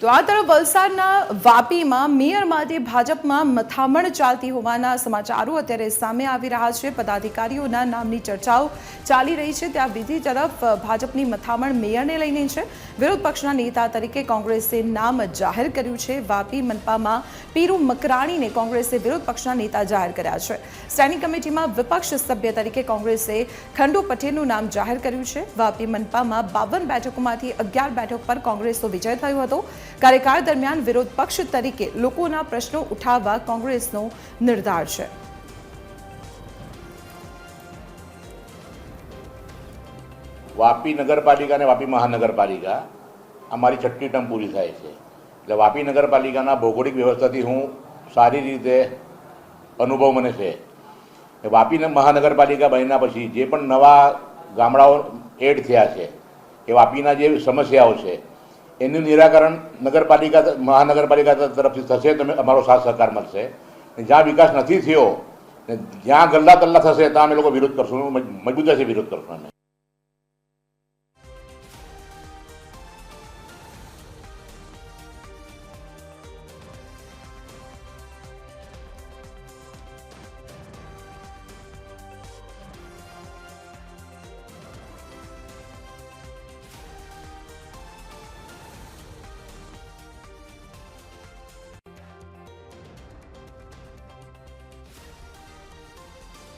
તો આ તરફ વલસાડના વાપીમાં મેયર માટે ભાજપમાં મથામણ ચાલતી હોવાના સમાચારો અત્યારે સામે આવી રહ્યા છે। પદાધિકારીઓના નામની ચર્ચાઓ ચાલી રહી છે, ત્યાં બીજી તરફ ભાજપની મથામણ મેયરને લઈને છે। વિરોધ પક્ષના નેતા તરીકે કોંગ્રેસે નામ જાહેર કર્યું છે। વાપી મનપામાં પીરુ મકરાણીને કોંગ્રેસે વિરોધ પક્ષના નેતા જાહેર કર્યા છે। સ્ટેન્ડિંગ કમિટીમાં વિપક્ષ સભ્ય તરીકે કોંગ્રેસે ખંડુ પટેલનું નામ જાહેર કર્યું છે। વાપી મનપામાં 52 બેઠકોમાંથી 11 બેઠક પર કોંગ્રેસનો વિજય થયો હતો। કાર્યકાળ દરમિયાન વિરોધ પક્ષ તરીકે લોકોના પ્રશ્નો ઉઠાવવા કોંગ્રેસનો નિર્ધાર છે। વાપી નગરપાલિકા અને વાપી મહાનગરપાલિકા અમારી 6મી ટર્મ પૂરી થાય છે, એટલે વાપી નગરપાલિકાના ભૌગોલિક વ્યવસ્થાથી હું સારી રીતે અનુભવ મને છે। વાપી મહાનગરપાલિકા બન્યા પછી જે પણ નવા ગામડાઓ એડ થયા છે કે વાપીના જે સમસ્યાઓ છે એનું નિરાકરણ નગરપાલિકા મહાનગરપાલિકા તરફથી થશે, તમે અમારો સાથ સહકાર મળશે। જ્યાં વિકાસ નથી થયો ને જ્યાં ગલ્લા તલ્લા થશે ત્યાં અમે લોકો વિરોધ કરશું, મજબૂતાઈથી વિરોધ કરશું અમે।